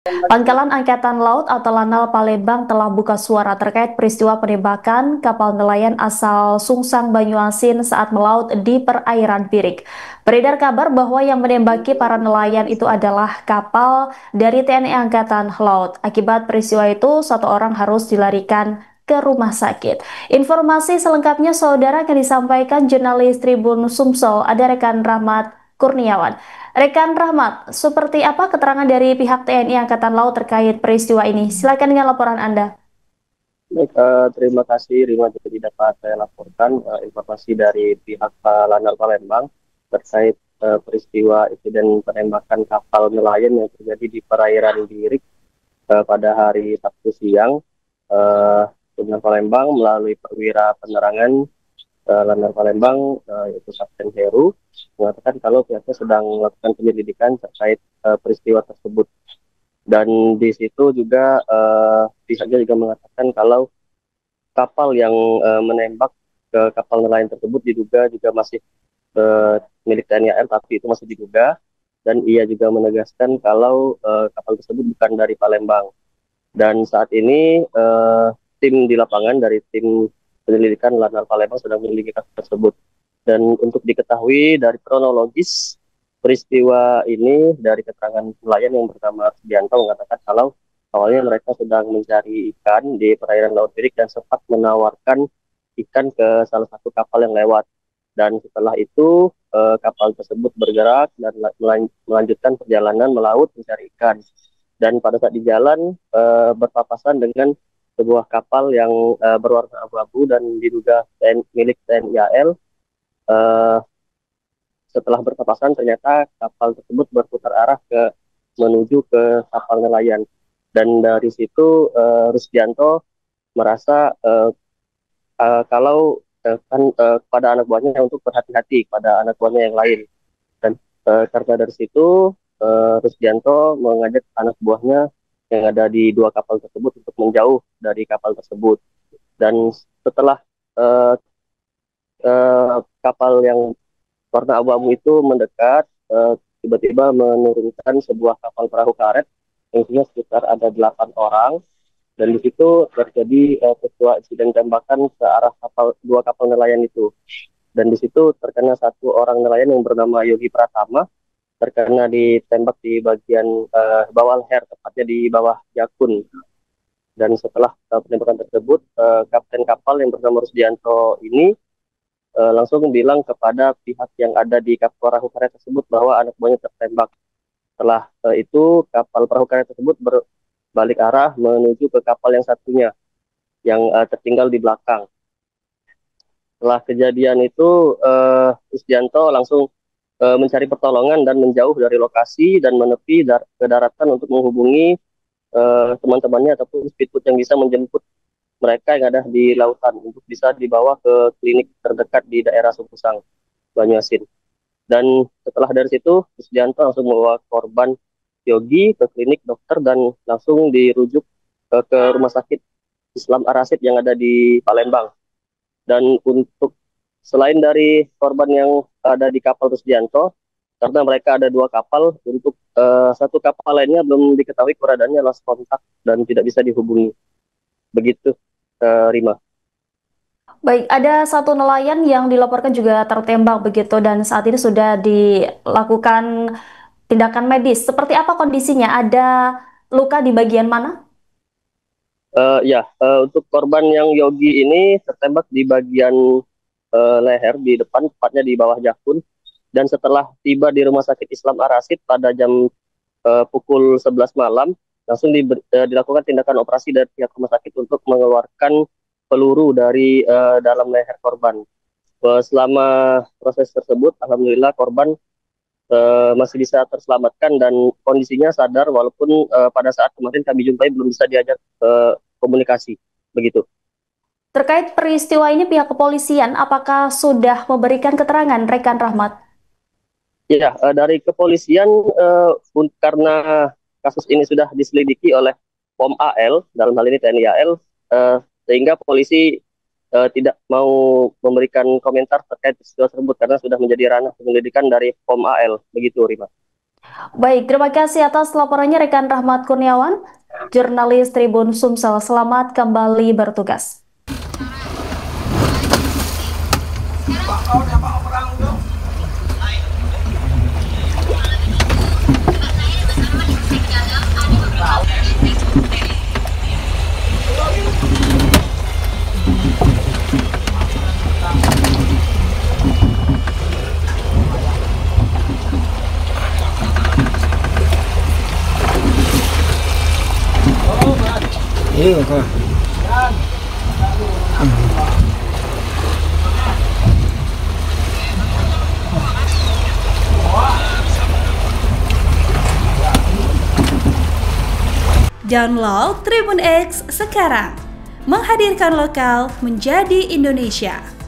Pangkalan Angkatan Laut atau Lanal Palembang telah buka suara terkait peristiwa penembakan kapal nelayan asal Sungsang Banyuasin saat melaut di perairan Birik. Beredar kabar bahwa yang menembaki para nelayan itu adalah kapal dari TNI Angkatan Laut. Akibat peristiwa itu, satu orang harus dilarikan ke rumah sakit. Informasi selengkapnya saudara akan disampaikan jurnalis Tribun Sumsel, ada rekan Rahmat Kurniawan. Rekan Rahmat, seperti apa keterangan dari pihak TNI Angkatan Laut terkait peristiwa ini? Silakan dengan laporan Anda. Baik, terima kasih Rima. Jadi dapat saya laporkan informasi dari pihak Lanal Palembang terkait peristiwa insiden penembakan kapal nelayan yang terjadi di perairan Birik pada hari Sabtu siang. Uh, Lanal Palembang melalui perwira penerangan Lanal Palembang, yaitu Kapten Heru, mengatakan kalau pihaknya sedang melakukan penyelidikan terkait peristiwa tersebut. Dan di situ juga pihaknya juga mengatakan kalau kapal yang menembak ke kapal nelayan tersebut diduga juga masih milik TNI AL, tapi itu masih diduga. Dan ia juga menegaskan kalau kapal tersebut bukan dari Palembang. Dan saat ini tim di lapangan dari tim penyelidikan Lanal Palembang sedang menyelidiki kasus tersebut. Dan untuk diketahui dari kronologis peristiwa ini, dari keterangan nelayan yang bernama Subianto mengatakan kalau awalnya mereka sedang mencari ikan di perairan Laut Birik dan sempat menawarkan ikan ke salah satu kapal yang lewat. Dan setelah itu kapal tersebut bergerak dan melanjutkan perjalanan melaut mencari ikan. Dan pada saat di jalan berpapasan dengan sebuah kapal yang berwarna abu-abu dan diduga milik TNI AL. Uh, Setelah berpapasan ternyata kapal tersebut berputar arah menuju ke kapal nelayan. Dan dari situ Rusdianto merasa kalau kepada anak buahnya untuk berhati-hati pada anak buahnya yang lain. Dan karena dari situ Rusdianto mengajak anak buahnya yang ada di dua kapal tersebut untuk menjauh dari kapal tersebut. Dan setelah uh, kapal yang warna abu-abu itu mendekat, tiba-tiba menurunkan sebuah kapal perahu karet yang isinya sekitar ada 8 orang. Dan di situ terjadi peristiwa insiden tembakan ke arah dua kapal nelayan itu. Dan di situ terkena satu orang nelayan yang bernama Yogi Pratama, terkena ditembak di bagian bawah leher, tepatnya di bawah jakun. Dan setelah penembakan tersebut, kapten kapal yang bernama Rusdianto ini langsung bilang kepada pihak yang ada di kapal perahu karet tersebut bahwa anak buahnya tertembak. Setelah itu kapal perahu karet tersebut berbalik arah menuju ke kapal yang satunya yang tertinggal di belakang. Setelah kejadian itu, Rusdianto langsung mencari pertolongan dan menjauh dari lokasi dan menepi ke daratan untuk menghubungi teman-temannya ataupun speedboat yang bisa menjemput mereka yang ada di lautan untuk bisa dibawa ke klinik terdekat di daerah Sukusang, Banyuasin. Dan setelah dari situ, Rusdianto langsung membawa korban Yogi ke klinik dokter dan langsung dirujuk ke rumah sakit Islam Arasid yang ada di Palembang. Dan untuk selain dari korban yang ada di kapal Rusdianto, karena mereka ada dua kapal, untuk satu kapal lainnya belum diketahui keberadaannya, lost kontak dan tidak bisa dihubungi. Begitu, Rima. Baik, ada satu nelayan yang dilaporkan juga tertembak begitu dan saat ini sudah dilakukan tindakan medis. Seperti apa kondisinya? Ada luka di bagian mana? Ya, untuk korban yang Yogi ini tertembak di bagian leher di depan, tepatnya di bawah jakun. Dan setelah tiba di Rumah Sakit Islam Arasid pada jam pukul 11 malam, langsung dilakukan tindakan operasi dari pihak rumah sakit untuk mengeluarkan peluru dari dalam leher korban. Selama proses tersebut, alhamdulillah korban masih bisa terselamatkan dan kondisinya sadar walaupun pada saat kemarin kami jumpai belum bisa diajak komunikasi. Begitu. Terkait peristiwa ini pihak kepolisian apakah sudah memberikan keterangan rekan Rahmat? Ya, dari kepolisian karena kasus ini sudah diselidiki oleh POM AL, dalam hal ini TNI AL, sehingga polisi tidak mau memberikan komentar terkait peristiwa tersebut karena sudah menjadi ranah penyelidikan dari POM AL. Begitu, Rima. Baik, terima kasih atas laporannya rekan Rahmat Kurniawan, jurnalis Tribun Sumsel. Selamat kembali bertugas. Iya kok. Download Tribun X sekarang, menghadirkan lokal menjadi Indonesia.